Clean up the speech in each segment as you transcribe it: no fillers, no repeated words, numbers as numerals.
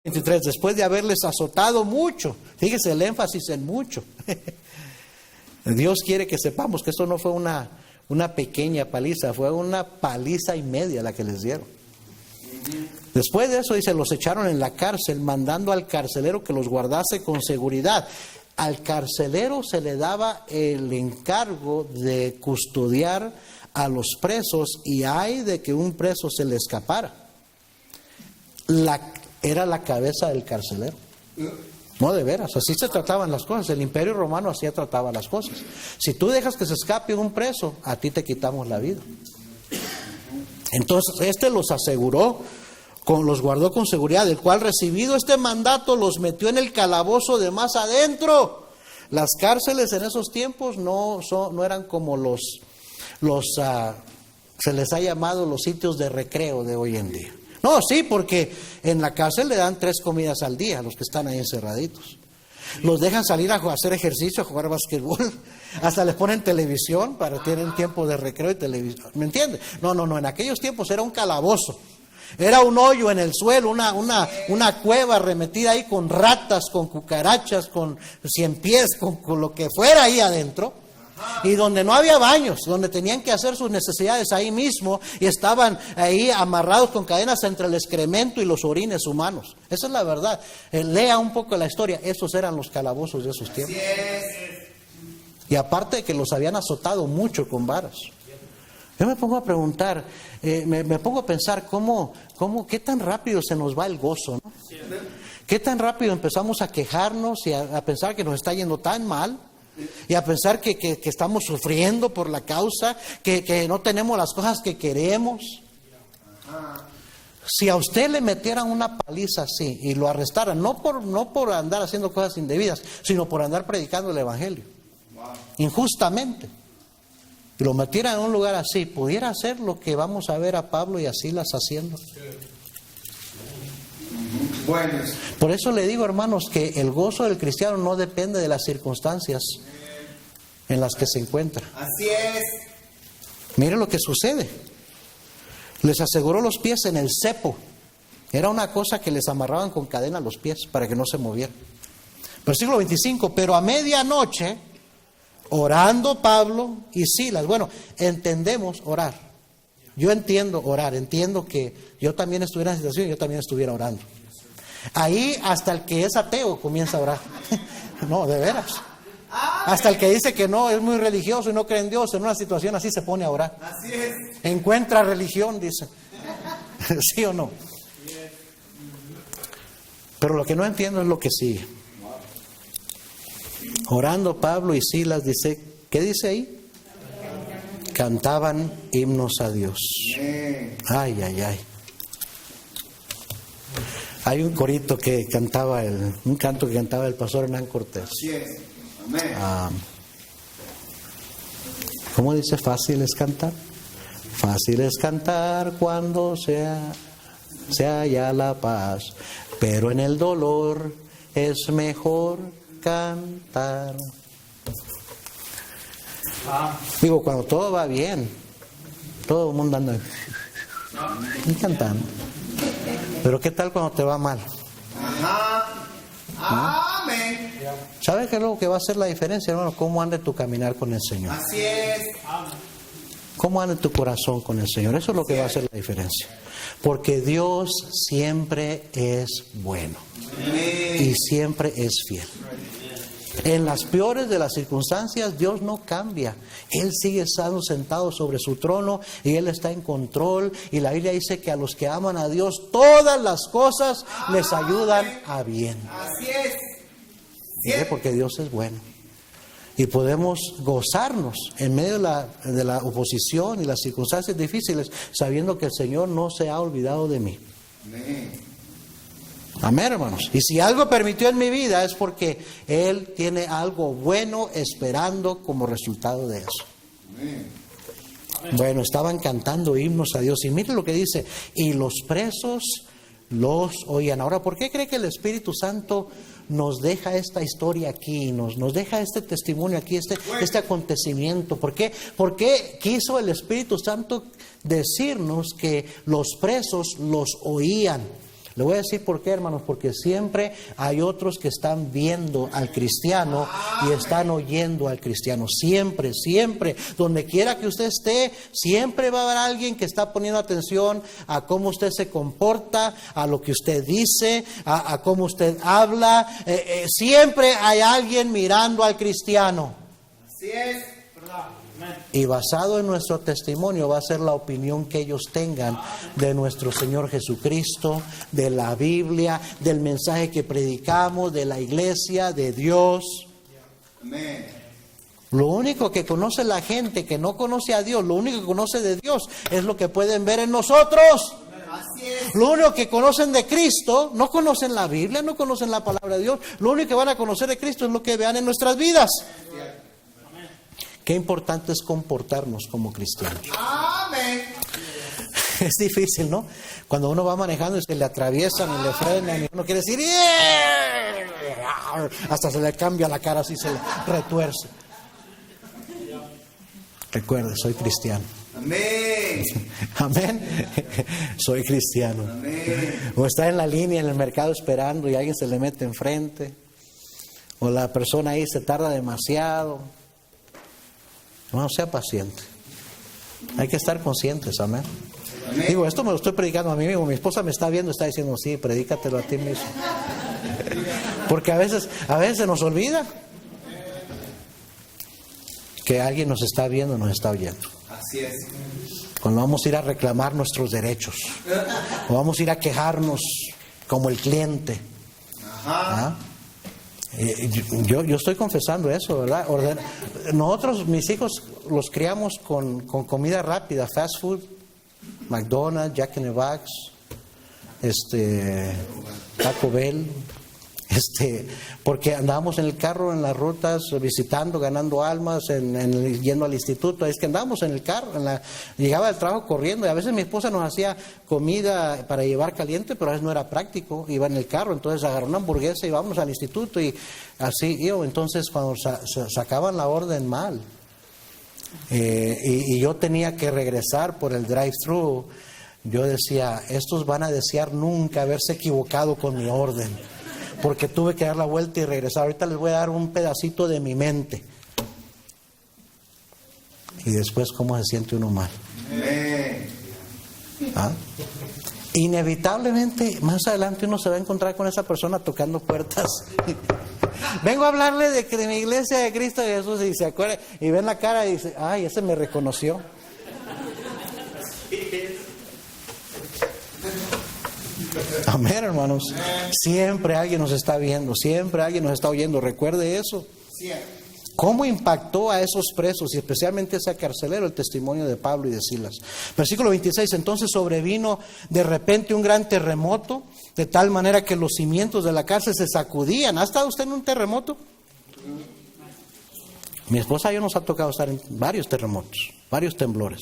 23, después de haberles azotado mucho, fíjese el énfasis en mucho. Dios quiere que sepamos que esto no fue una pequeña paliza, fue una paliza y media la que les dieron. Después de eso dice, los echaron en la cárcel, mandando al carcelero que los guardase con seguridad. Al carcelero se le daba el encargo de custodiar a los presos, y ay de que un preso se le escapara. Era la cabeza del carcelero. No, de veras, así se trataban las cosas. El Imperio Romano así trataba las cosas. Si tú dejas que se escape un preso, a ti te quitamos la vida. Entonces los aseguró, los guardó con seguridad, el cual, recibido este mandato, los metió en el calabozo de más adentro. Las cárceles en esos tiempos no eran como se les ha llamado los sitios de recreo de hoy en día. No, sí, porque en la cárcel le dan 3 comidas al día a los que están ahí encerraditos. Los dejan salir a hacer ejercicio, a jugar basquetbol. Hasta les ponen televisión para que tienen tiempo de recreo y televisión. ¿Me entiende? No, en aquellos tiempos era un calabozo. Era un hoyo en el suelo, una cueva remetida ahí con ratas, con cucarachas, con 100 pies, con lo que fuera ahí adentro. Y donde no había baños, donde tenían que hacer sus necesidades ahí mismo, y estaban ahí amarrados con cadenas entre el excremento y los orines humanos. Esa es la verdad. Lea un poco la historia. Esos eran los calabozos de esos tiempos. Y aparte de que los habían azotado mucho con varas. Yo me pongo a preguntar, me pongo a pensar qué tan rápido se nos va el gozo, ¿no? Qué tan rápido empezamos a quejarnos y a pensar que nos está yendo tan mal. Y a pensar que estamos sufriendo por la causa, que no tenemos las cosas que queremos. Si a usted le metieran una paliza así y lo arrestaran, no por andar haciendo cosas indebidas, sino por andar predicando el evangelio, injustamente, y lo metieran en un lugar así, ¿pudiera hacer lo que vamos a ver a Pablo y a Silas haciendo? Por eso le digo, hermanos, que el gozo del cristiano no depende de las circunstancias en las que se encuentra. Así es. Mire lo que sucede. Les aseguró los pies en el cepo. Era una cosa que les amarraban con cadena los pies para que no se movieran. Versículo 25, pero a medianoche, orando Pablo y Silas. Bueno, entendemos orar. Yo entiendo orar, entiendo que yo también estuviera en esa situación y yo también estuviera orando. Ahí hasta el que es ateo comienza a orar. No, de veras. Hasta el que dice que no, es muy religioso y no cree en Dios, en una situación así se pone a orar. Así es. Encuentra religión, dice. ¿Sí o no? Pero lo que no entiendo es lo que sigue. Orando Pablo y Silas, dice, ¿qué dice ahí? Cantaban himnos a Dios. Ay, ay, ay. Hay un corito que cantaba, un canto que cantaba el pastor Hernán Cortés. Así es. Amén. ¿Cómo dice? Fácil es cantar. Fácil es cantar cuando se halla la paz, pero en el dolor es mejor cantar. Digo, cuando todo va bien, todo el mundo anda y cantando. Pero ¿qué tal cuando te va mal? Amén. ¿Sabes qué es lo que va a hacer la diferencia, hermano? ¿Cómo anda tu caminar con el Señor? Así es. ¿Cómo anda tu corazón con el Señor? Eso es lo que va a hacer la diferencia. Porque Dios siempre es bueno. Y siempre es fiel. En las peores de las circunstancias, Dios no cambia. Él sigue estando sentado sobre su trono y Él está en control. Y la Biblia dice que a los que aman a Dios, todas las cosas les ayudan a bien. Así es. ¿Sí? Porque Dios es bueno. Y podemos gozarnos en medio de la oposición y las circunstancias difíciles, sabiendo que el Señor no se ha olvidado de mí. Amén. Amén, hermanos. Y si algo permitió en mi vida es porque Él tiene algo bueno esperando como resultado de eso. Amén. Bueno, estaban cantando himnos a Dios. Y mire lo que dice, y los presos los oían. Ahora, ¿por qué cree que el Espíritu Santo nos deja esta historia aquí, nos deja este testimonio aquí, este acontecimiento? ¿Por qué quiso el Espíritu Santo decirnos que los presos los oían? Le voy a decir por qué, hermanos, porque siempre hay otros que están viendo al cristiano y están oyendo al cristiano. Siempre, siempre, donde quiera que usted esté, siempre va a haber alguien que está poniendo atención a cómo usted se comporta, a lo que usted dice, a cómo usted habla. Siempre hay alguien mirando al cristiano. Así es. Y basado en nuestro testimonio va a ser la opinión que ellos tengan de nuestro Señor Jesucristo, de la Biblia, del mensaje que predicamos, de la iglesia, de Dios. Amén. Lo único que conoce la gente que no conoce a Dios, lo único que conoce de Dios es lo que pueden ver en nosotros. Así es. Lo único que conocen de Cristo, no conocen la Biblia, no conocen la palabra de Dios. Lo único que van a conocer de Cristo es lo que vean en nuestras vidas. Qué importante es comportarnos como cristianos. Amén. Es difícil, ¿no? Cuando uno va manejando y se le atraviesan y le frenan y uno quiere decir ¡yeah! Hasta se le cambia la cara, así se le retuerce. Recuerde, soy cristiano. Amén. Amén. Soy cristiano. Amén. O está en la línea en el mercado esperando y alguien se le mete enfrente. O la persona ahí se tarda demasiado. No, sea paciente. Hay que estar conscientes, amén. Amén. Digo, esto me lo estoy predicando a mí mismo. Mi esposa me está viendo, está diciendo, sí, predícatelo a ti mismo. Porque a veces se nos olvida que alguien nos está viendo, nos está oyendo. Así es. Cuando vamos a ir a reclamar nuestros derechos, o vamos a ir a quejarnos como el cliente. Ajá. ¿Ah? Yo estoy confesando eso, ¿verdad? Nosotros, mis hijos, los criamos con comida rápida, fast food, McDonald's, Jack in the Box, Taco Bell, porque andábamos en el carro, en las rutas, visitando, ganando almas, yendo al instituto. Es que andábamos en el carro, llegaba del trabajo corriendo, y a veces mi esposa nos hacía comida para llevar caliente, pero a veces no era práctico, iba en el carro, entonces agarró una hamburguesa y vámonos al instituto, y así, entonces cuando sacaban la orden mal, y yo tenía que regresar por el drive-thru, yo decía, estos van a desear nunca haberse equivocado con mi orden, porque tuve que dar la vuelta y regresar. Ahorita les voy a dar un pedacito de mi mente. Y después, ¿cómo se siente uno mal? Amén. ¿Ah? Inevitablemente, más adelante uno se va a encontrar con esa persona tocando puertas. Vengo a hablarle de mi iglesia de Cristo Jesús, y se acuerda, y ven la cara y dice, ay, ese me reconoció. Amén, hermanos. Siempre alguien nos está viendo, siempre alguien nos está oyendo. Recuerde eso. ¿Cómo impactó a esos presos y especialmente a ese carcelero el testimonio de Pablo y de Silas? Versículo 26, entonces sobrevino de repente un gran terremoto, de tal manera que los cimientos de la cárcel se sacudían. ¿Ha estado usted en un terremoto? Mi esposa y yo nos ha tocado estar en varios terremotos, varios temblores.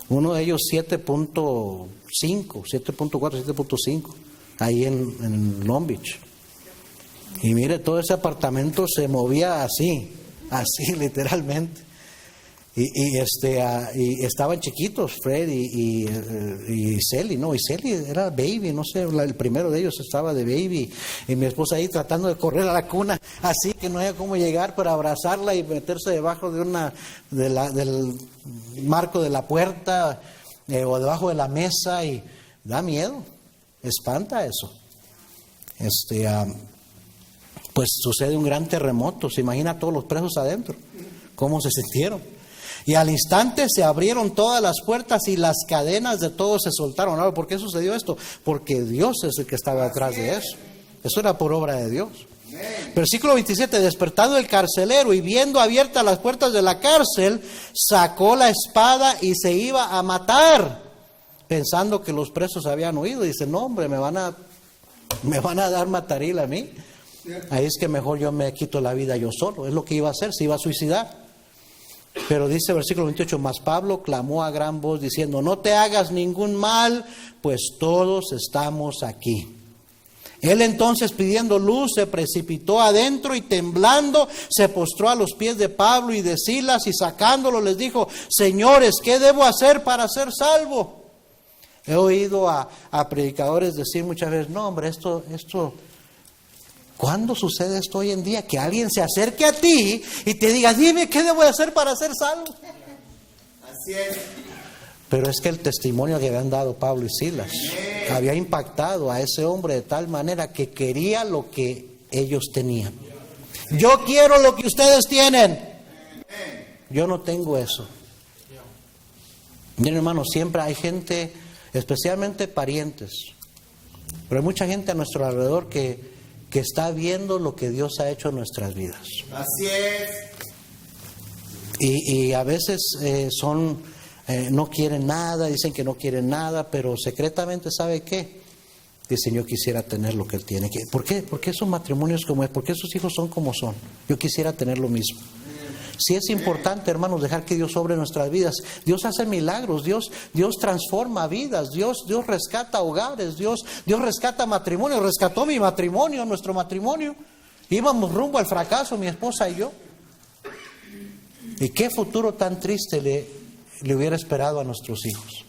Uno de ellos 7.5, 7.4, 7.5, ahí en Long Beach. Y mire, todo ese apartamento se movía así literalmente. Y estaban chiquitos, Fred y Sally, ¿no? Y Sally era baby, no sé, el primero de ellos estaba de baby. Y mi esposa ahí tratando de correr a la cuna, así que no había cómo llegar para abrazarla y meterse debajo del marco de la puerta o debajo de la mesa, y da miedo, espanta eso. Pues sucede un gran terremoto, se imagina a todos los presos adentro, cómo se sintieron. Y al instante se abrieron todas las puertas y las cadenas de todos se soltaron. Ahora, ¿por qué sucedió esto? Porque Dios es el que estaba detrás de eso. Eso era por obra de Dios. Versículo 27, despertando el carcelero y viendo abiertas las puertas de la cárcel, sacó la espada y se iba a matar, pensando que los presos habían huido. Dice, no hombre, me van a dar mataril a mí. Ahí es que mejor yo me quito la vida yo solo. Es lo que iba a hacer, se iba a suicidar. Pero dice versículo 28, mas Pablo clamó a gran voz diciendo, no te hagas ningún mal, pues todos estamos aquí. Él entonces, pidiendo luz, se precipitó adentro y temblando se postró a los pies de Pablo y de Silas, y sacándolo les dijo, señores, ¿qué debo hacer para ser salvo? He oído a predicadores decir muchas veces, no hombre, esto, ¿cuándo sucede esto hoy en día? Que alguien se acerque a ti y te diga, dime, ¿qué debo hacer para ser salvo? Así es. Pero es que el testimonio que habían dado Pablo y Silas había impactado a ese hombre de tal manera que quería lo que ellos tenían. Yo quiero lo que ustedes tienen. Yo no tengo eso. Miren, hermanos, siempre hay gente, especialmente parientes, pero hay mucha gente a nuestro alrededor que está viendo lo que Dios ha hecho en nuestras vidas. Así es. Y a veces no quieren nada, dicen que no quieren nada, pero secretamente, ¿sabe qué? Dicen, yo quisiera tener lo que él tiene. ¿Por qué? ¿Por qué esos matrimonios como es? ¿Por qué esos hijos son como son? Yo quisiera tener lo mismo. Sí es importante, hermanos, dejar que Dios obre en nuestras vidas. Dios hace milagros, Dios transforma vidas, Dios rescata hogares, Dios rescata matrimonios, rescató mi matrimonio, nuestro matrimonio. Íbamos rumbo al fracaso, mi esposa y yo. ¿Y qué futuro tan triste le hubiera esperado a nuestros hijos?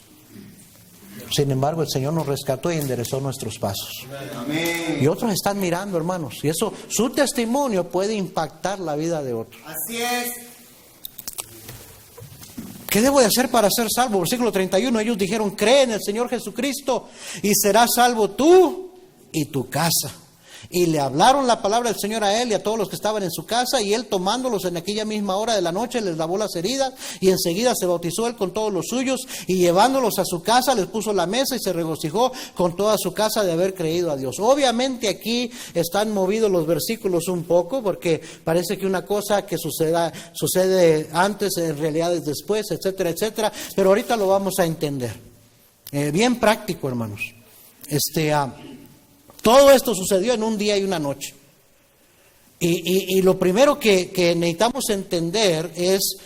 Sin embargo, el Señor nos rescató y enderezó nuestros pasos. Amén. Y otros están mirando, hermanos, y eso, su testimonio puede impactar la vida de otros. Así es. ¿Qué debo de hacer para ser salvo? Versículo 31, ellos dijeron, cree en el Señor Jesucristo y serás salvo tú y tu casa. Y le hablaron la palabra del Señor a él y a todos los que estaban en su casa, y él, tomándolos en aquella misma hora de la noche, les lavó las heridas, y enseguida se bautizó él con todos los suyos, y llevándolos a su casa les puso la mesa y se regocijó con toda su casa de haber creído a Dios. Obviamente aquí están movidos los versículos un poco, porque parece que una cosa que sucede antes en realidad es después, etcétera, etcétera, pero ahorita lo vamos a entender. Bien práctico, hermanos. Todo esto sucedió en un día y una noche. Y lo primero que necesitamos entender es,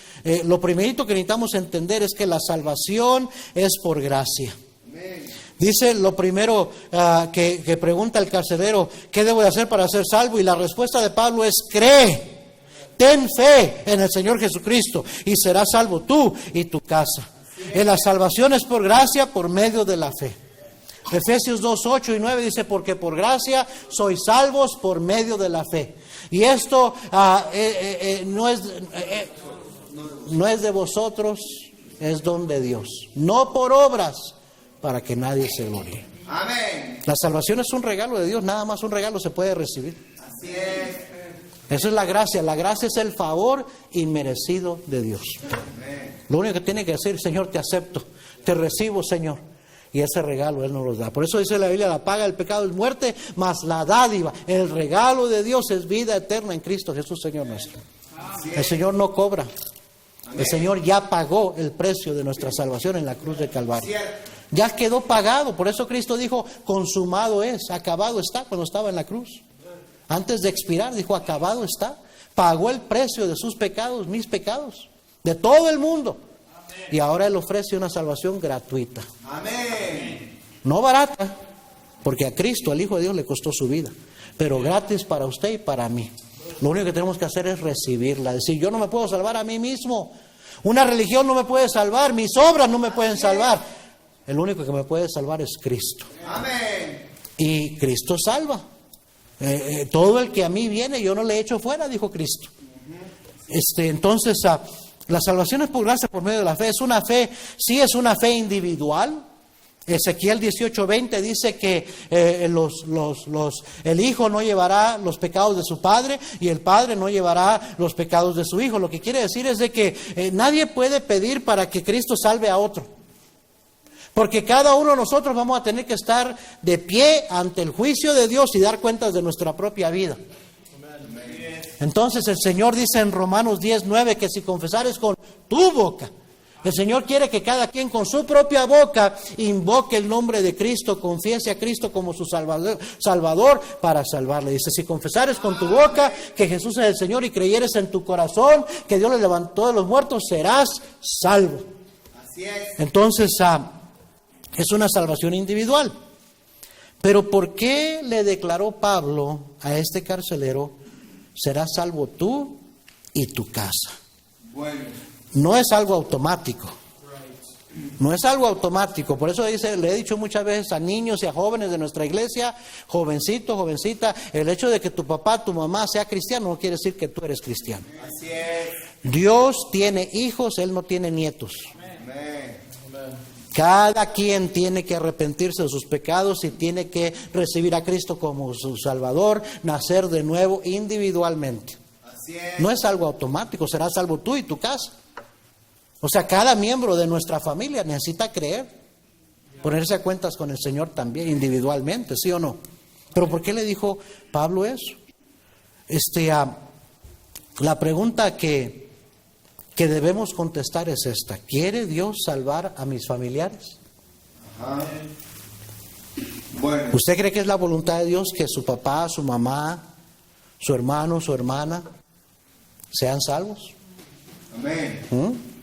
que la salvación es por gracia. Amén. Dice lo primero que pregunta el carcelero, ¿qué debo de hacer para ser salvo? Y la respuesta de Pablo es, cree, ten fe en el Señor Jesucristo y serás salvo tú y tu casa. La salvación es por gracia, por medio de la fe. Efesios 2, 8 y 9 dice, porque por gracia sois salvos por medio de la fe. Y esto no es de vosotros, es don de Dios. No por obras, para que nadie se gloríe. Amén. La salvación es un regalo de Dios, nada más un regalo se puede recibir. Así es. Eso es la gracia es el favor inmerecido de Dios. Amén. Lo único que tiene que decir, Señor, te acepto, te recibo, Señor. Y ese regalo Él nos lo da. Por eso dice la Biblia, la paga del pecado es muerte, mas la dádiva, el regalo de Dios es vida eterna en Cristo Jesús, Señor nuestro. El Señor no cobra. El Señor ya pagó el precio de nuestra salvación en la cruz de Calvario. Ya quedó pagado. Por eso Cristo dijo, consumado es, acabado está, cuando estaba en la cruz. Antes de expirar dijo, acabado está. Pagó el precio de sus pecados, mis pecados, de todo el mundo. Y ahora Él ofrece una salvación gratuita. Amén. No barata, porque a Cristo, al Hijo de Dios, le costó su vida. Pero gratis para usted y para mí. Lo único que tenemos que hacer es recibirla. Decir, yo no me puedo salvar a mí mismo. Una religión no me puede salvar. Mis obras no me pueden salvar. El único que me puede salvar es Cristo. Amén. Y Cristo salva. Todo el que a mí viene, yo no le echo fuera, dijo Cristo. Entonces, la salvación es por gracia, por medio de la fe. Es una fe, sí es una fe individual. Ezequiel 18:20 dice que el hijo no llevará los pecados de su padre y el padre no llevará los pecados de su hijo. Lo que quiere decir es de que nadie puede pedir para que Cristo salve a otro. Porque cada uno de nosotros vamos a tener que estar de pie ante el juicio de Dios y dar cuentas de nuestra propia vida. Entonces el Señor dice en Romanos 10:9 que si confesares con tu boca, el Señor quiere que cada quien con su propia boca invoque el nombre de Cristo, confiese a Cristo como su Salvador para salvarle. Dice, si confesares con tu boca que Jesús es el Señor y creyeres en tu corazón que Dios le levantó de los muertos, serás salvo. Así es. Entonces es una salvación individual. Pero ¿por qué le declaró Pablo a este carcelero, serás salvo tú y tu casa? Bueno. No es algo automático. No es algo automático. Por eso le he dicho muchas veces a niños y a jóvenes de nuestra iglesia, jovencito, jovencita, el hecho de que tu papá, tu mamá sea cristiano no quiere decir que tú eres cristiano. Así es. Dios tiene hijos, Él no tiene nietos. Amén. Cada quien tiene que arrepentirse de sus pecados y tiene que recibir a Cristo como su Salvador, nacer de nuevo individualmente. Así es. No es algo automático, serás salvo tú y tu casa. O sea, cada miembro de nuestra familia necesita creer, ponerse a cuentas con el Señor también individualmente, ¿sí o no? Pero ¿por qué le dijo Pablo eso? La pregunta que debemos contestar es esta: ¿quiere Dios salvar a mis familiares? Ajá. Bueno. ¿Usted cree que es la voluntad de Dios que su papá, su mamá, su hermano, su hermana sean salvos? Amén.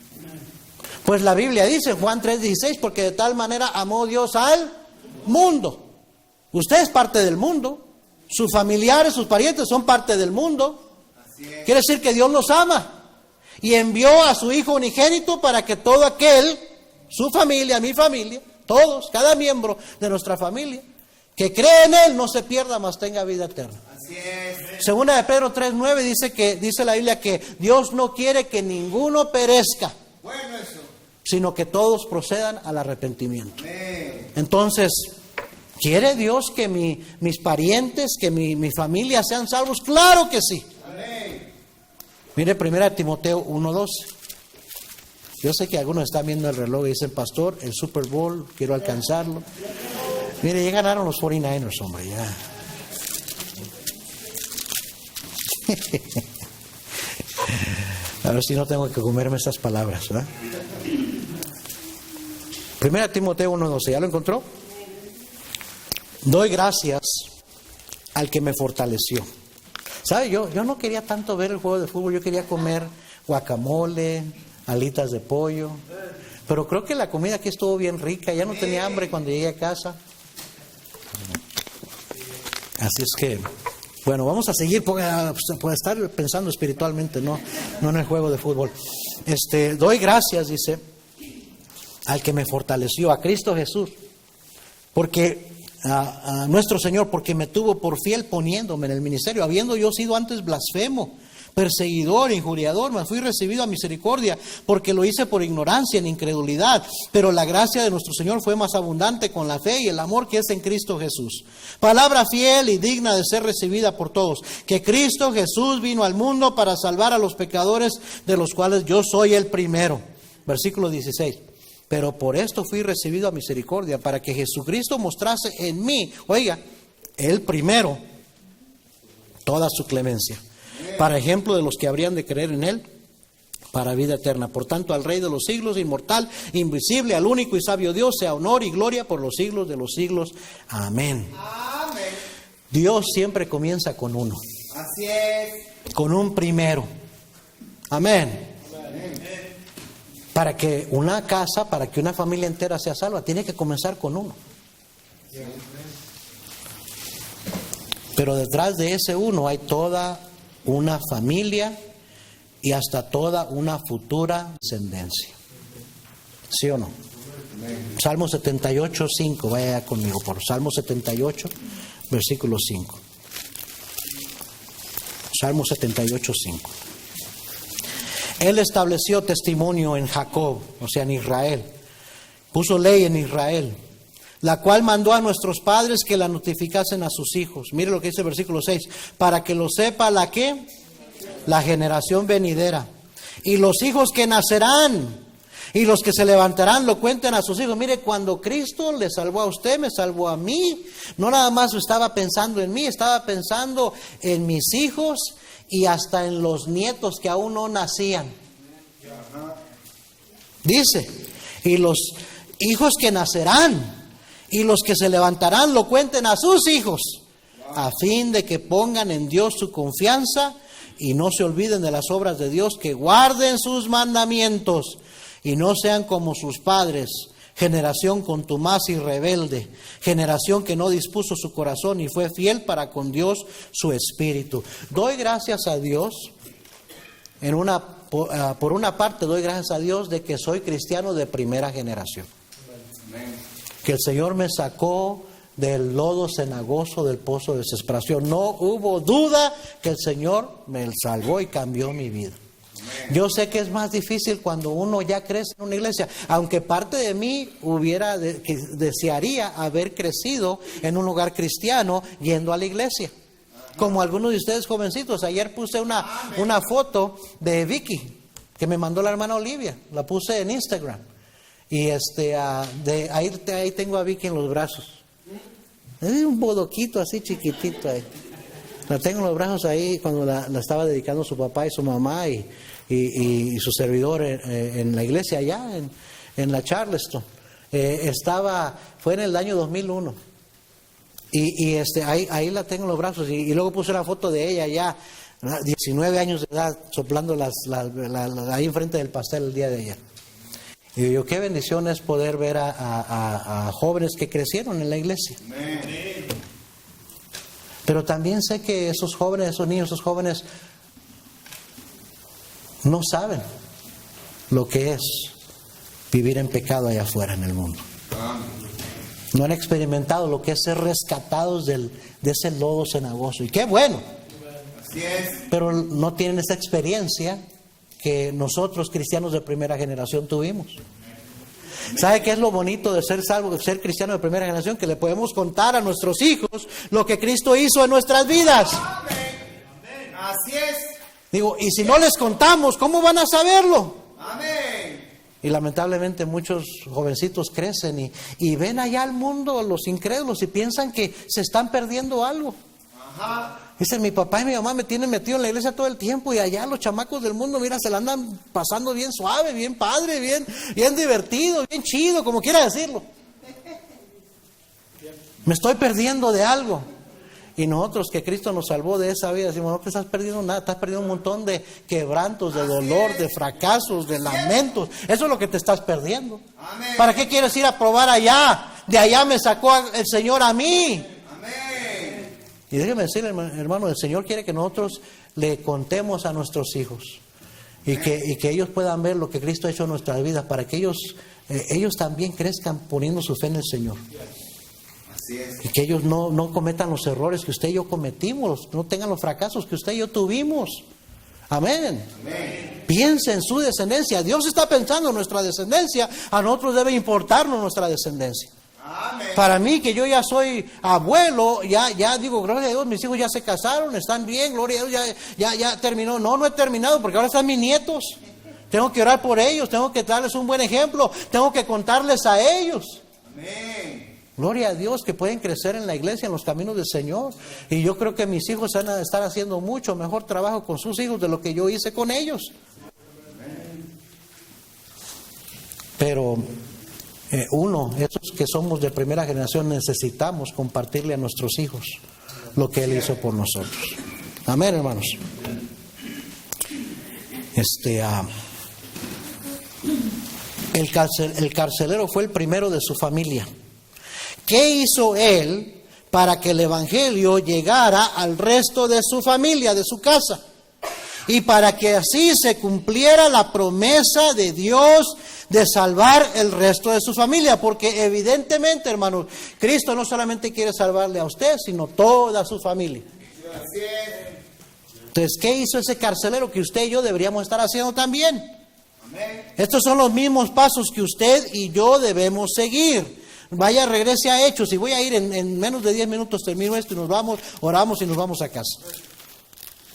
Pues la Biblia dice en Juan 3:16, porque de tal manera amó Dios al mundo. Usted es parte del mundo, sus familiares, sus parientes son parte del mundo. Así es. Quiere decir que Dios los ama y envió a su Hijo unigénito para que todo aquel, su familia, mi familia, todos, cada miembro de nuestra familia, que cree en Él no se pierda, mas tenga vida eterna. Así es. Segunda de Pedro 3:9 dice la Biblia que Dios no quiere que ninguno perezca, Bueno eso. sino que todos procedan al arrepentimiento. Amén. Entonces, ¿quiere Dios que mis parientes, que mi familia sean salvos? Claro que sí. Amén. Mire 1 Timoteo 1:12. Yo sé que algunos están viendo el reloj y dicen, pastor, el Super Bowl, quiero alcanzarlo. Mire, ya ganaron los 49ers, hombre, ya. A ver si no tengo que comerme estas palabras, ¿verdad? 1 Timoteo 1:12, ¿ya lo encontró? Doy gracias al que me fortaleció. ¿Sabe? Yo no quería tanto ver el juego de fútbol, yo quería comer guacamole, alitas de pollo. Pero creo que la comida aquí estuvo bien rica, ya no tenía hambre cuando llegué a casa. Así es que, bueno, vamos a seguir por estar pensando espiritualmente, no en el juego de fútbol. Doy gracias, dice, al que me fortaleció, a Cristo Jesús, porque a nuestro Señor, porque me tuvo por fiel poniéndome en el ministerio, habiendo yo sido antes blasfemo, perseguidor, injuriador, me fui recibido a misericordia, porque lo hice por ignorancia, en incredulidad, pero la gracia de nuestro Señor fue más abundante con la fe y el amor que es en Cristo Jesús. Palabra fiel y digna de ser recibida por todos, que Cristo Jesús vino al mundo para salvar a los pecadores, de los cuales yo soy el primero. Versículo 16. Pero por esto fui recibido a misericordia, para que Jesucristo mostrase en mí, oiga, el primero, toda su clemencia, para ejemplo de los que habrían de creer en Él, para vida eterna. Por tanto, al Rey de los siglos, inmortal, invisible, al único y sabio Dios, sea honor y gloria por los siglos de los siglos. Amén. Amén. Dios siempre comienza con uno, Así es. con un primero. Amén. Para que una casa, para que una familia entera sea salva, tiene que comenzar con uno. Pero detrás de ese uno hay toda una familia y hasta toda una futura descendencia. ¿Sí o no? Salmo 78, 5. Vaya conmigo por Salmo 78, versículo 5. Salmo 78, 5. Él estableció testimonio en Jacob, o sea, en Israel. Puso ley en Israel, la cual mandó a nuestros padres que la notificasen a sus hijos. Mire lo que dice el versículo 6. Para que lo sepa la ¿qué? La generación venidera. Y los hijos que nacerán y los que se levantarán lo cuenten a sus hijos. Mire, cuando Cristo le salvó a usted, me salvó a mí. No nada más estaba pensando en mí, estaba pensando en mis hijos y hasta en los nietos que aún no nacían. Dice, y los hijos que nacerán y los que se levantarán lo cuenten a sus hijos, a fin de que pongan en Dios su confianza y no se olviden de las obras de Dios, que guarden sus mandamientos y no sean como sus padres, generación contumaz y rebelde, generación que no dispuso su corazón y fue fiel para con Dios su espíritu. Doy gracias a Dios en una por una parte doy gracias a Dios de que soy cristiano de primera generación. Que el Señor me sacó del lodo cenagoso, del pozo de desesperación. No hubo duda que el Señor me salvó y cambió mi vida. Yo sé que es más difícil cuando uno ya crece en una iglesia, aunque parte de mí que desearía haber crecido en un lugar cristiano yendo a la iglesia. Como algunos de ustedes jovencitos, ayer puse una foto de Vicky que me mandó la hermana Olivia, la puse en Instagram y ahí tengo a Vicky en los brazos. Es un bodoquito así chiquitito ahí. La tengo en los brazos ahí cuando la estaba dedicando su papá y su mamá y su servidor en la iglesia allá en la Charleston. Fue en el año 2001. Ahí la tengo en los brazos y luego puse la foto de ella ya, 19 años de edad, soplando ahí enfrente del pastel el día de ayer. Y yo, qué bendición es poder ver a jóvenes que crecieron en la iglesia. Pero también sé que esos jóvenes, esos niños, esos jóvenes no saben lo que es vivir en pecado allá afuera en el mundo. No han experimentado lo que es ser rescatados de ese lodo cenagoso. Y qué bueno. Así es. Pero no tienen esa experiencia que nosotros cristianos de primera generación tuvimos. ¿Sabe qué es lo bonito de ser salvo, de ser cristiano de primera generación? Que le podemos contar a nuestros hijos lo que Cristo hizo en nuestras vidas. Amén. Así es. Digo, y si no les contamos, ¿cómo van a saberlo? Amén. Y lamentablemente muchos jovencitos crecen y ven allá al mundo, los incrédulos, y piensan que se están perdiendo algo. Ajá. Dicen, mi papá y mi mamá me tienen metido en la iglesia todo el tiempo y allá los chamacos del mundo, mira, se la andan pasando bien suave, bien padre, bien divertido, bien chido, como quiera decirlo. Me estoy perdiendo de algo. Y nosotros que Cristo nos salvó de esa vida, decimos, no te estás perdiendo nada, estás perdiendo un montón de quebrantos, de dolor, de fracasos, de lamentos. Eso es lo que te estás perdiendo. Amén. ¿Para qué quieres ir a probar allá? De allá me sacó el Señor a mí. Amén. Y déjeme decirle, hermano, el Señor quiere que nosotros le contemos a nuestros hijos y que ellos puedan ver lo que Cristo ha hecho en nuestras vidas, para que ellos también crezcan poniendo su fe en el Señor. Así es. Y que ellos no cometan los errores que usted y yo cometimos, no tengan los fracasos que usted y yo tuvimos. Amén. Amén. Piense en su descendencia. Dios está pensando en nuestra descendencia. A nosotros debe importarnos nuestra descendencia. Amén. Para mí, que yo ya soy abuelo, ya digo, gloria a Dios, mis hijos ya se casaron, están bien, gloria a Dios, ya terminó. No he terminado, porque ahora están mis nietos. Tengo que orar por ellos, tengo que darles un buen ejemplo, tengo que contarles a ellos. Amén. Gloria a Dios, que pueden crecer en la iglesia, en los caminos del Señor. Y yo creo que mis hijos van a estar haciendo mucho mejor trabajo con sus hijos de lo que yo hice con ellos. Pero esos que somos de primera generación, necesitamos compartirle a nuestros hijos lo que Él hizo por nosotros. Amén, hermanos. El carcelero fue el primero de su familia. ¿Qué hizo él para que el evangelio llegara al resto de su familia, de su casa? Y para que así se cumpliera la promesa de Dios de salvar el resto de su familia. Porque evidentemente, hermanos, Cristo no solamente quiere salvarle a usted, sino toda su familia. Así es. Entonces, ¿qué hizo ese carcelero que usted y yo deberíamos estar haciendo también? Amén. Estos son los mismos pasos que usted y yo debemos seguir. Vaya, regrese a Hechos, y voy a ir en menos de 10 minutos, termino esto y nos vamos, oramos y nos vamos a casa.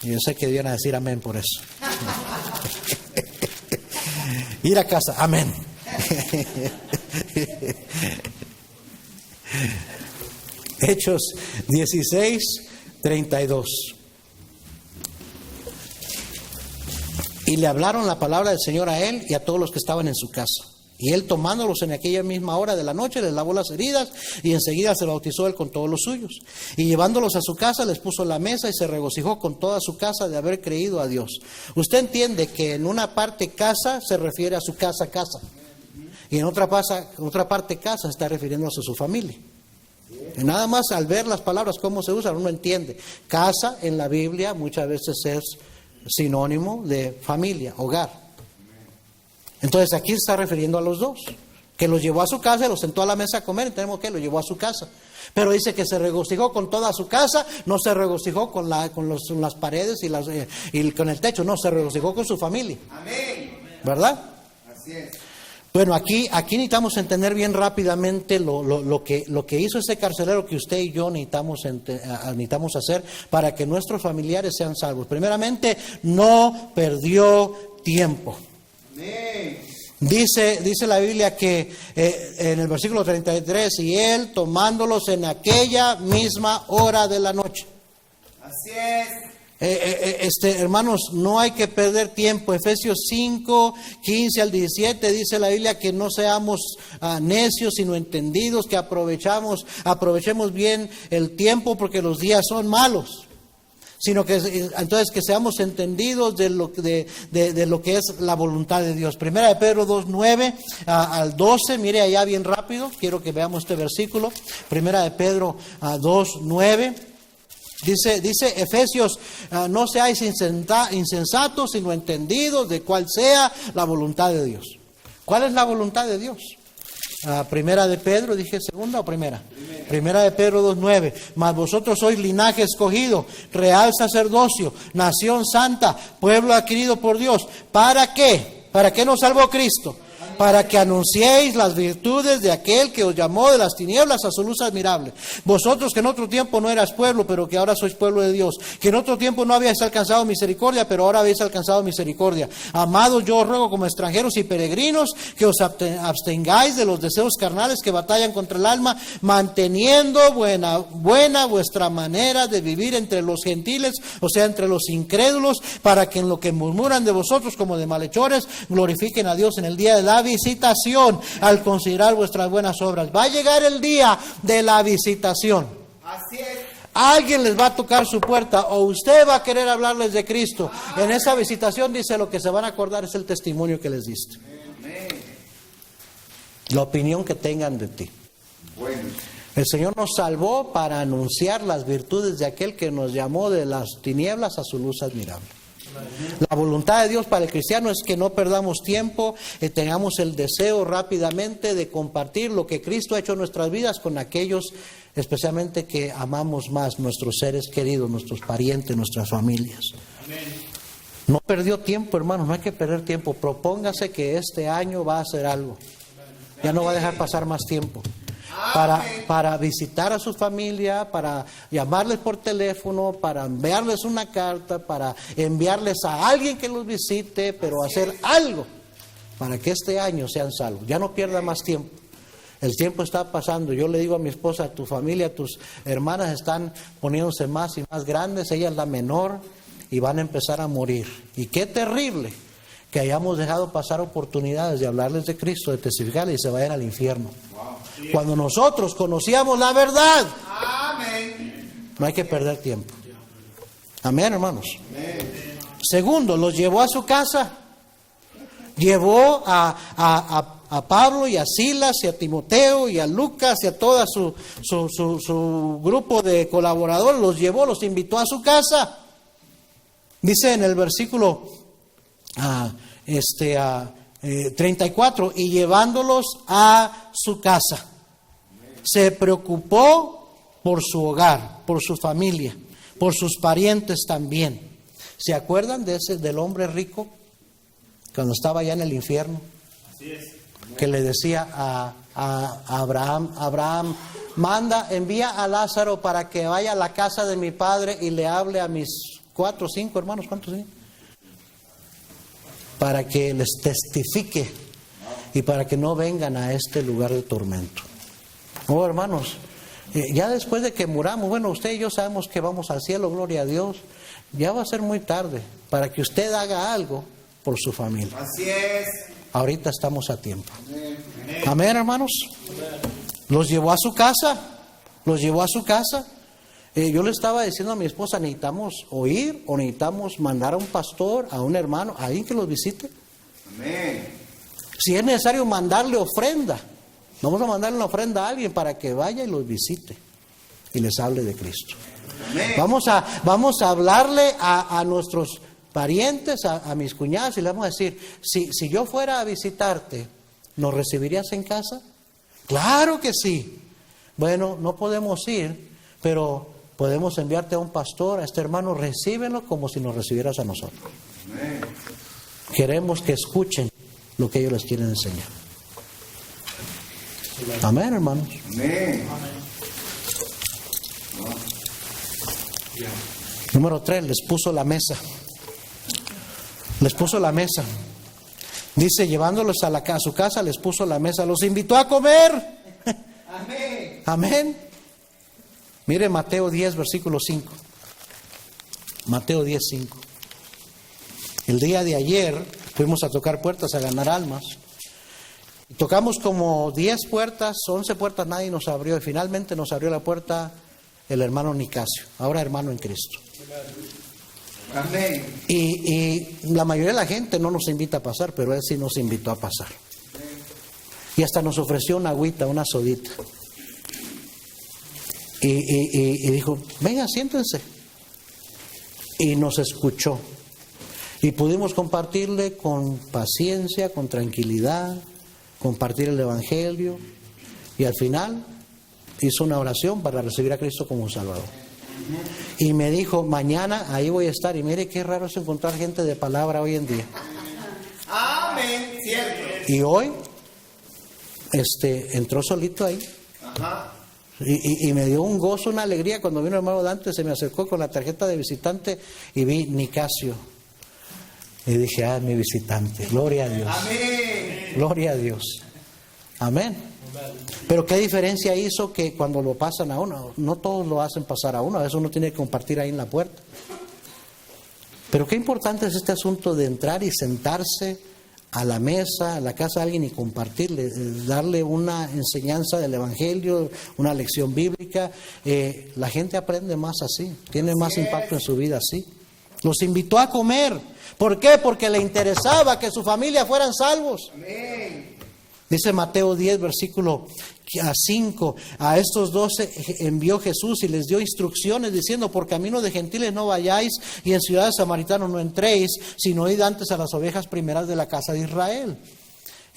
Y yo sé que debían decir amén por eso. Ir a casa, amén. Hechos 16:32. Y le hablaron la palabra del Señor a él y a todos los que estaban en su casa. Y él, tomándolos en aquella misma hora de la noche, les lavó las heridas y enseguida se bautizó él con todos los suyos. Y llevándolos a su casa, les puso la mesa y se regocijó con toda su casa de haber creído a Dios. Usted entiende que en una parte casa se refiere a su casa. Y en otra parte casa se está refiriéndose a su familia. Y nada más al ver las palabras, cómo se usan, uno entiende. Casa en la Biblia muchas veces es sinónimo de familia, hogar. Entonces aquí se está refiriendo a los dos, que los llevó a su casa y los sentó a la mesa a comer. Entendemos que lo llevó a su casa. Pero dice que se regocijó con toda su casa, no se regocijó con las paredes y con el techo, no, se regocijó con su familia. Amén. ¿Verdad? Así es. Bueno, aquí necesitamos entender bien rápidamente lo que hizo ese carcelero que usted y yo necesitamos hacer para que nuestros familiares sean salvos. Primeramente, no perdió tiempo. Amén. Dice la Biblia que en el versículo 33, y él tomándolos en aquella misma hora de la noche. Así es. Hermanos, no hay que perder tiempo. Efesios 5, 15 al 17 dice la Biblia que no seamos necios, sino entendidos, que aprovechemos bien el tiempo porque los días son malos. Sino que entonces que seamos entendidos de lo que es la voluntad de Dios. Primera de Pedro 2:9 al 12, mire allá bien rápido, quiero que veamos este versículo. Primera de Pedro 2:9. Dice Efesios, no seáis insensatos, sino entendidos de cuál sea la voluntad de Dios. ¿Cuál es la voluntad de Dios? Primera de Pedro, dije segunda o primera. Primera de Pedro 2:9. Mas vosotros sois linaje escogido, real sacerdocio, nación santa, pueblo adquirido por Dios. ¿Para qué? ¿Para qué nos salvó Cristo? Para que anunciéis las virtudes de aquel que os llamó de las tinieblas a su luz admirable. Vosotros que en otro tiempo no eras pueblo, pero que ahora sois pueblo de Dios. Que en otro tiempo no habíais alcanzado misericordia, pero ahora habéis alcanzado misericordia. Amados, yo os ruego como extranjeros y peregrinos que os abstengáis de los deseos carnales que batallan contra el alma, manteniendo buena vuestra manera de vivir entre los gentiles, o sea, entre los incrédulos, para que en lo que murmuran de vosotros como de malhechores, glorifiquen a Dios en el día de la visitación al considerar vuestras buenas obras. Va a llegar el día de la visitación. Así es. Alguien les va a tocar su puerta o usted va a querer hablarles de Cristo. En esa visitación dice lo que se van a acordar es el testimonio que les diste. Amén. La opinión que tengan de ti. Bueno. El Señor nos salvó para anunciar las virtudes de aquel que nos llamó de las tinieblas a su luz admirable. La voluntad de Dios para el cristiano es que no perdamos tiempo, tengamos el deseo rápidamente de compartir lo que Cristo ha hecho en nuestras vidas con aquellos especialmente que amamos más, nuestros seres queridos, nuestros parientes, nuestras familias. Amén. No perdió tiempo, hermanos, no hay que perder tiempo. Propóngase que este año va a hacer algo. Ya no va a dejar pasar más tiempo. Para visitar a su familia, para llamarles por teléfono, para enviarles una carta, para enviarles a alguien que los visite, pero hacer algo para que este año sean salvos. Ya no pierda más tiempo. El tiempo está pasando. Yo le digo a mi esposa, tu familia, tus hermanas están poniéndose más y más grandes, ella es la menor y van a empezar a morir. Y qué terrible que hayamos dejado pasar oportunidades de hablarles de Cristo, de testificarles y se vayan al infierno. Cuando nosotros conocíamos la verdad. Amén. No hay que perder tiempo. Amén, hermanos. Amén. Segundo, los llevó a su casa. Llevó a Pablo y a Silas y a Timoteo y a Lucas y a todo su grupo de colaboradores. Los llevó, los invitó a su casa. Dice en el versículo 34, y llevándolos a su casa. Se preocupó por su hogar, por su familia, por sus parientes también. ¿Se acuerdan del hombre rico cuando estaba allá en el infierno? Así es. Que le decía a Abraham, envía a Lázaro para que vaya a la casa de mi padre y le hable a mis 4 o 5 hermanos, ¿cuántos hay? Para que les testifique y para que no vengan a este lugar de tormento. Oh, hermanos, ya después de que muramos, bueno, usted y yo sabemos que vamos al cielo, gloria a Dios, ya va a ser muy tarde para que usted haga algo por su familia. Así es. Ahorita estamos a tiempo. Amén. Amén, hermanos. Los llevó a su casa, yo le estaba diciendo a mi esposa, necesitamos oír o necesitamos mandar a un pastor, a un hermano, a alguien que los visite. Amén. Si es necesario mandarle ofrenda, vamos a mandarle una ofrenda a alguien para que vaya y los visite y les hable de Cristo. Amén. Vamos a hablarle a nuestros parientes, a mis cuñadas, y le vamos a decir, si yo fuera a visitarte, ¿nos recibirías en casa? Claro que sí. Bueno, no podemos ir, pero podemos enviarte a un pastor, a este hermano, recíbelo como si nos recibieras a nosotros. Amén. Queremos que escuchen lo que ellos les quieren enseñar. Amén, hermanos. Amén. Número 3, les puso la mesa. Les puso la mesa. Dice, llevándolos a su casa, les puso la mesa. Los invitó a comer. Amén. Amén. Mire Mateo 10, versículo 5. Mateo 10, 5. El día de ayer fuimos a tocar puertas, a ganar almas. Tocamos como 10 puertas, 11 puertas, nadie nos abrió. Y finalmente nos abrió la puerta el hermano Nicasio, ahora hermano en Cristo. Amén. Y la mayoría de la gente no nos invita a pasar, pero él sí nos invitó a pasar. Y hasta nos ofreció una agüita, una sodita. Y dijo, venga, siéntense. Y nos escuchó. Y pudimos compartirle con paciencia, con tranquilidad, compartir el Evangelio. Y al final hizo una oración para recibir a Cristo como un Salvador. Y me dijo, mañana ahí voy a estar. Y mire qué raro es encontrar gente de palabra hoy en día. Amén. Cierto. Y hoy entró solito ahí. Ajá. Y me dio un gozo, una alegría cuando vino el hermano Dante, se me acercó con la tarjeta de visitante y vi Nicasio. Y dije, mi visitante, gloria a Dios. Amén. Gloria a Dios. Amén. Pero qué diferencia hizo que cuando lo pasan a uno, no todos lo hacen pasar a uno, a veces uno tiene que compartir ahí en la puerta. Pero qué importante es este asunto de entrar y sentarse a la mesa, a la casa de alguien y compartirle, darle una enseñanza del Evangelio, una lección bíblica. La gente aprende más así, tiene más impacto en su vida así. Los invitó a comer. ¿Por qué? Porque le interesaba que su familia fueran salvos. Amén. Dice Mateo 10, versículo 5, a estos 12 envió Jesús y les dio instrucciones diciendo, por camino de gentiles no vayáis y en ciudades samaritanos no entréis, sino id antes a las ovejas primeras de la casa de Israel.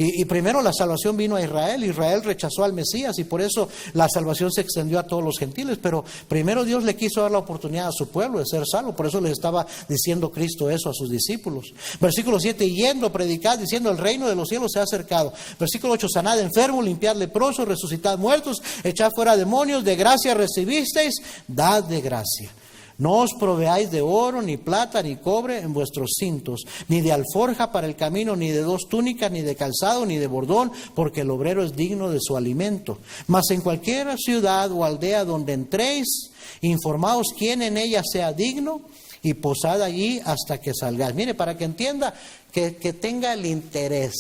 Y primero la salvación vino a Israel. Israel rechazó al Mesías y por eso la salvación se extendió a todos los gentiles. Pero primero Dios le quiso dar la oportunidad a su pueblo de ser salvo. Por eso les estaba diciendo Cristo eso a sus discípulos. Versículo 7, yendo, predicad, diciendo, el reino de los cielos se ha acercado. Versículo 8, sanad enfermos, limpiad leprosos, resucitad muertos, echad fuera demonios, de gracia recibisteis, dad de gracia. No os proveáis de oro, ni plata, ni cobre en vuestros cintos, ni de alforja para el camino, ni de 2 túnicas, ni de calzado, ni de bordón, porque el obrero es digno de su alimento. Mas en cualquier ciudad o aldea donde entréis, informaos quién en ella sea digno, y posad allí hasta que salgáis. Mire, para que entienda, que tenga el interés,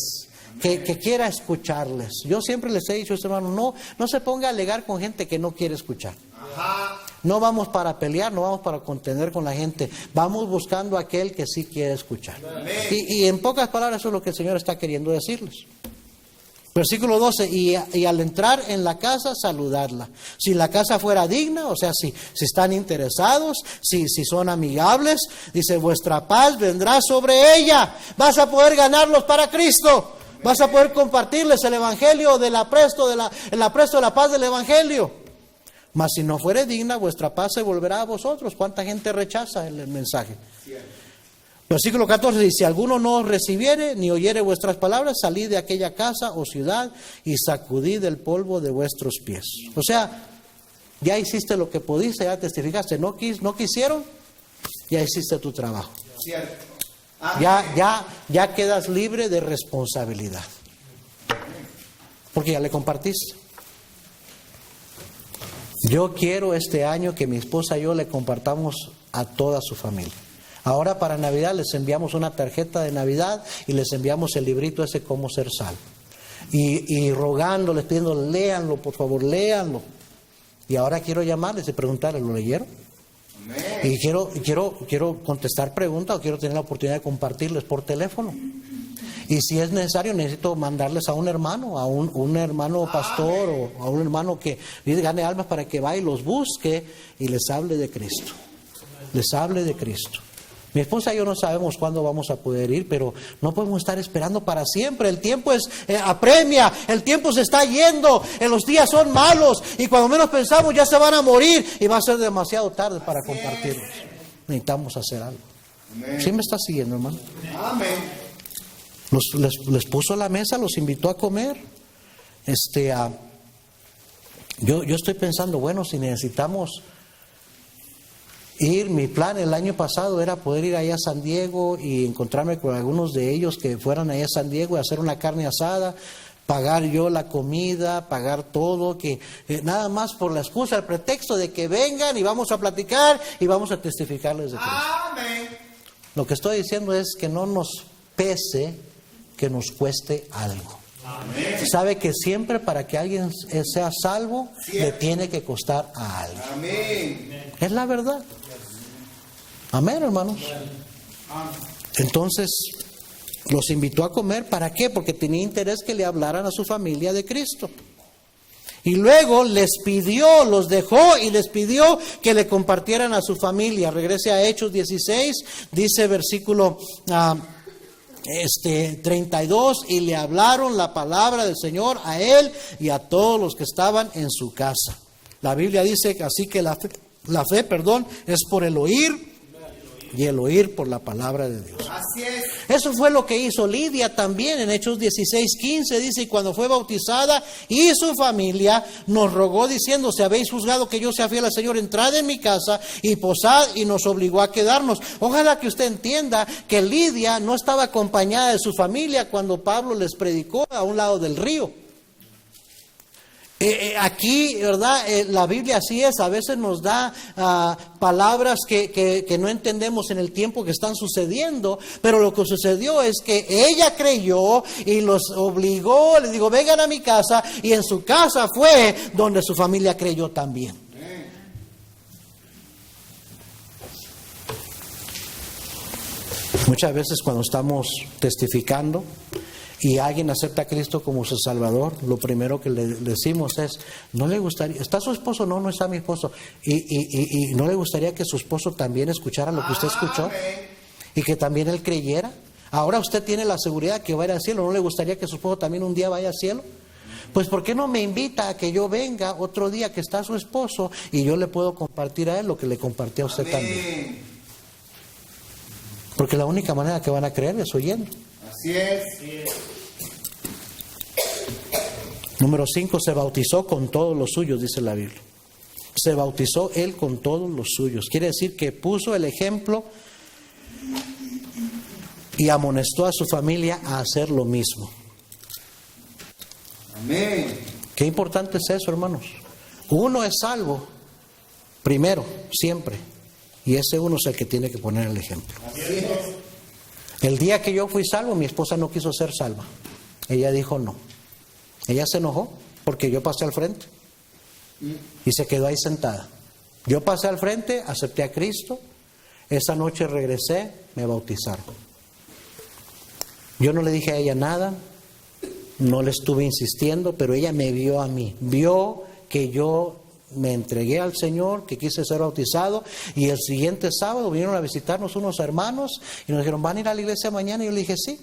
que quiera escucharles. Yo siempre les he dicho, hermano, no se ponga a alegar con gente que no quiere escuchar. Ajá. No vamos para pelear, no vamos para contender con la gente. Vamos buscando a aquel que sí quiere escuchar. Y en pocas palabras eso es lo que el Señor está queriendo decirles. Versículo 12, y al entrar en la casa, saludarla. Si la casa fuera digna, o sea, si están interesados, si son amigables, dice, vuestra paz vendrá sobre ella. Vas a poder ganarlos para Cristo. Vas a poder compartirles el Evangelio del apresto de la paz del Evangelio. Mas si no fuere digna, vuestra paz se volverá a vosotros. ¿Cuánta gente rechaza el mensaje? Versículo 14 dice, si alguno no os recibiere ni oyere vuestras palabras, salid de aquella casa o ciudad y sacudid el polvo de vuestros pies. O sea, ya hiciste lo que pudiste, ya testificaste. No quisieron, ya hiciste tu trabajo. Cierto. Ya quedas libre de responsabilidad. Porque ya le compartiste. Yo quiero este año que mi esposa y yo le compartamos a toda su familia. Ahora para Navidad les enviamos una tarjeta de Navidad y les enviamos el librito ese Cómo ser salvo. Y rogándoles, pidiendo, léanlo, por favor, léanlo. Y ahora quiero llamarles y preguntarles, ¿lo leyeron? Amén. Y quiero contestar preguntas o quiero tener la oportunidad de compartirles por teléfono. Y si es necesario, necesito mandarles a un hermano, a un hermano pastor o a un hermano que gane almas para que vaya y los busque y les hable de Cristo. Les hable de Cristo. Mi esposa y yo no sabemos cuándo vamos a poder ir, pero no podemos estar esperando para siempre. El tiempo apremia, el tiempo se está yendo, los días son malos y cuando menos pensamos ya se van a morir y va a ser demasiado tarde para compartirlos. Necesitamos hacer algo. ¿Sí me está siguiendo, hermano? Amén. Les puso la mesa, los invitó a comer. Yo estoy pensando, bueno, si necesitamos ir, mi plan el año pasado era poder ir allá a San Diego y encontrarme con algunos de ellos que fueran allá a San Diego y hacer una carne asada, pagar yo la comida, pagar todo, que nada más por la excusa, el pretexto de que vengan y vamos a platicar y vamos a testificarles de Cristo. Amén. Lo que estoy diciendo es que no nos pese que nos cueste algo. Amén. Sabe que siempre para que alguien sea salvo, le tiene que costar a alguien. Amén. Es la verdad. Amén, hermanos. Entonces, los invitó a comer. ¿Para qué? Porque tenía interés que le hablaran a su familia de Cristo. Y luego les pidió, los dejó y les pidió que le compartieran a su familia. Regrese a Hechos 16, dice versículo 32, y le hablaron la palabra del Señor a él y a todos los que estaban en su casa. La Biblia dice así que la fe, es por el oír y el oír por la palabra de Dios. Así es. Eso fue lo que hizo Lidia también en Hechos 16:15, dice, y cuando fue bautizada y su familia nos rogó diciendo, si habéis juzgado que yo sea fiel al Señor, entrad en mi casa y posad, y nos obligó a quedarnos. Ojalá que usted entienda que Lidia no estaba acompañada de su familia cuando Pablo les predicó a un lado del río. Aquí, ¿verdad? La Biblia así es, a veces nos da palabras que no entendemos en el tiempo que están sucediendo, pero lo que sucedió es que ella creyó y los obligó, les digo, vengan a mi casa, y en su casa fue donde su familia creyó también. Muchas veces cuando estamos testificando y alguien acepta a Cristo como su Salvador, lo primero que le decimos es, ¿no le gustaría? ¿Está su esposo? No, no está mi esposo. ¿Y no le gustaría que su esposo también escuchara lo que usted escuchó? Y que también él creyera. Ahora usted tiene la seguridad que va a ir al cielo. ¿No le gustaría que su esposo también un día vaya al cielo? Pues ¿por qué no me invita a que yo venga otro día que está su esposo y yo le puedo compartir a él lo que le compartí a usted también? Porque la única manera que van a creer es oyendo. Así es. Número 5, se bautizó con todos los suyos, dice la Biblia. Se bautizó él con todos los suyos. Quiere decir que puso el ejemplo y amonestó a su familia a hacer lo mismo. Amén. Qué importante es eso, hermanos. Uno es salvo, primero, siempre. Y ese uno es el que tiene que poner el ejemplo. Así es. El día que yo fui salvo, mi esposa no quiso ser salva. Ella dijo no. Ella se enojó porque yo pasé al frente y se quedó ahí sentada. Yo pasé al frente, acepté a Cristo. Esa noche regresé, me bautizaron. Yo no le dije a ella nada, no le estuve insistiendo, pero ella me vio a mí. Vio que yo me entregué al Señor, que quise ser bautizado, y el siguiente sábado vinieron a visitarnos unos hermanos y nos dijeron, ¿van a ir a la iglesia mañana? Y yo le dije, sí.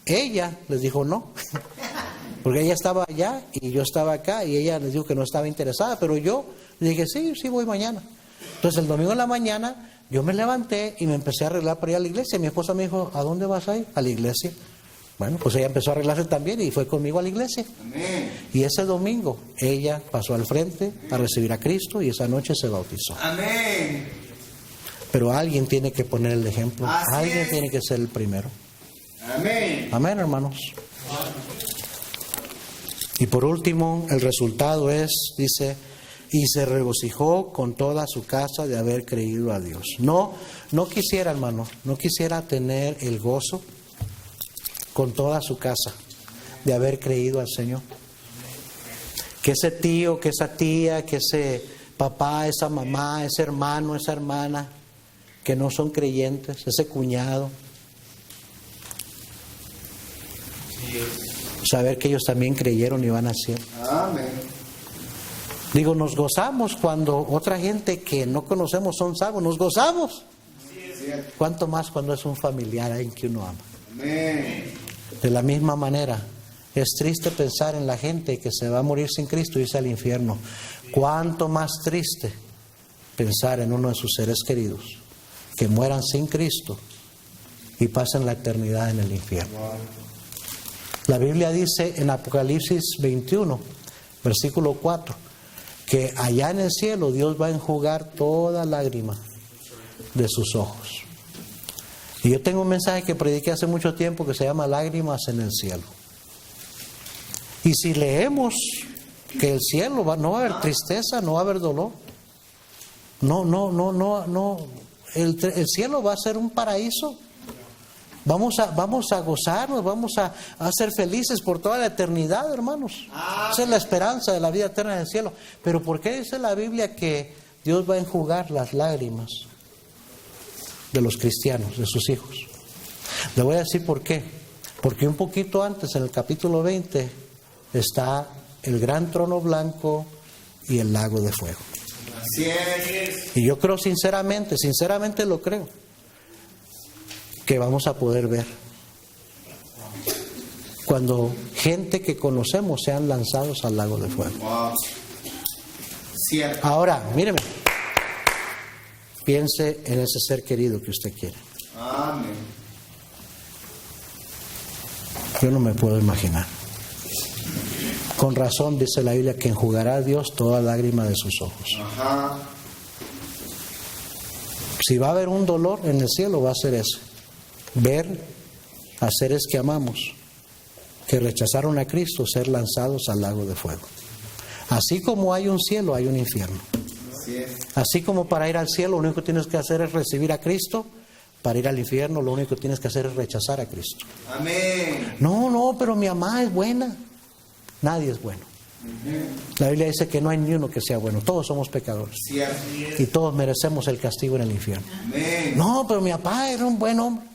Ella les dijo no, porque ella estaba allá y yo estaba acá, y ella les dijo que no estaba interesada, pero yo le dije, sí, voy mañana. Entonces el domingo en la mañana yo me levanté y me empecé a arreglar para ir a la iglesia. Mi esposa me dijo, ¿a dónde vas a ir? A la iglesia. Bueno, pues ella empezó a arreglarse también y fue conmigo a la iglesia. Amén. Y ese domingo ella pasó al frente a recibir a Cristo y esa noche se bautizó. Amén. Pero alguien tiene que poner el ejemplo. Así Alguien es. tiene que ser el primero. Amén. Amén, hermanos. Y por último, el resultado es, dice, y se regocijó con toda su casa de haber creído a Dios. No quisiera, hermano, no quisiera tener el gozo con toda su casa de haber creído al Señor. Que ese tío, que esa tía, que ese papá, esa mamá, ese hermano, esa hermana, que no son creyentes, ese cuñado, saber que ellos también creyeron y van al cielo. Amén. Digo, nos gozamos cuando otra gente que no conocemos son salvos, nos gozamos. Cierto. ¿Cuánto más cuando es un familiar, alguien que uno ama? Amén. De la misma manera, es triste pensar en la gente que se va a morir sin Cristo y irse al infierno. ¿Cuánto más triste pensar en uno de sus seres queridos que mueran sin Cristo y pasen la eternidad en el infierno? La Biblia dice en Apocalipsis 21, versículo 4, que allá en el cielo Dios va a enjugar toda lágrima de sus ojos. Y yo tengo un mensaje que prediqué hace mucho tiempo que se llama Lágrimas en el cielo. Y si leemos que el cielo no va a haber tristeza, no va a haber dolor. No. El cielo va a ser un paraíso. Vamos a gozarnos, vamos a ser felices por toda la eternidad, hermanos. Esa es la esperanza de la vida eterna en el cielo. Pero ¿por qué dice la Biblia que Dios va a enjugar las lágrimas de los cristianos, de sus hijos? Le voy a decir por qué. Porque un poquito antes, en el capítulo 20, está el gran trono blanco y el lago de fuego. Así es. Y yo creo sinceramente lo creo, que vamos a poder ver cuando gente que conocemos sean lanzados al lago de fuego. Wow. Cierto. Ahora, míreme, piense en ese ser querido que usted quiere. Amén. Yo no me puedo imaginar. Con razón dice la Biblia que enjugará a Dios toda lágrima de sus ojos. Ajá. Si va a haber un dolor en el cielo, va a ser ese. Ver a seres que amamos, que rechazaron a Cristo, ser lanzados al lago de fuego. Así como hay un cielo, hay un infierno. Así es. Así como para ir al cielo, lo único que tienes que hacer es recibir a Cristo. Para ir al infierno, lo único que tienes que hacer es rechazar a Cristo. Amén. No, pero mi mamá es buena. Nadie es bueno. La Biblia dice que no hay ni uno que sea bueno. Todos somos pecadores. Cierto. Y todos merecemos el castigo en el infierno. Amén. No, pero mi papá era un buen hombre.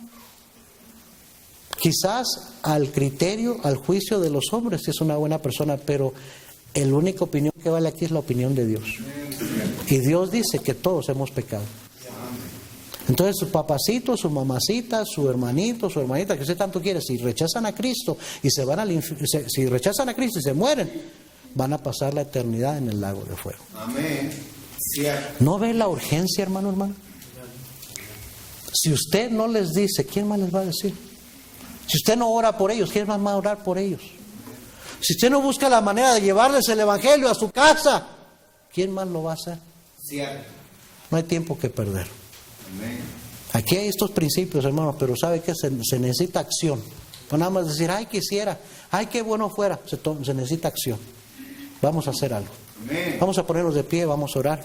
Quizás al criterio, al juicio de los hombres es una buena persona, pero la única opinión que vale aquí es la opinión de Dios. Y Dios dice que todos hemos pecado. Entonces su papacito, su mamacita, su hermanito, su hermanita, que usted tanto quiere, si rechazan a Cristo y se van si rechazan a Cristo y se mueren, van a pasar la eternidad en el lago de fuego. Amén. Cierto. ¿No ve la urgencia, hermano? Si usted no les dice, ¿quién más les va a decir? Si usted no ora por ellos, ¿quién más va a orar por ellos? Si usted no busca la manera de llevarles el evangelio a su casa, ¿quién más lo va a hacer? Cierto. No hay tiempo que perder. Amén. Aquí hay estos principios, hermanos, pero ¿sabe qué? Se necesita acción. No nada más decir, ay, quisiera, ay, qué bueno fuera. Se necesita acción. Vamos a hacer algo. Amén. Vamos a ponernos de pie, vamos a orar.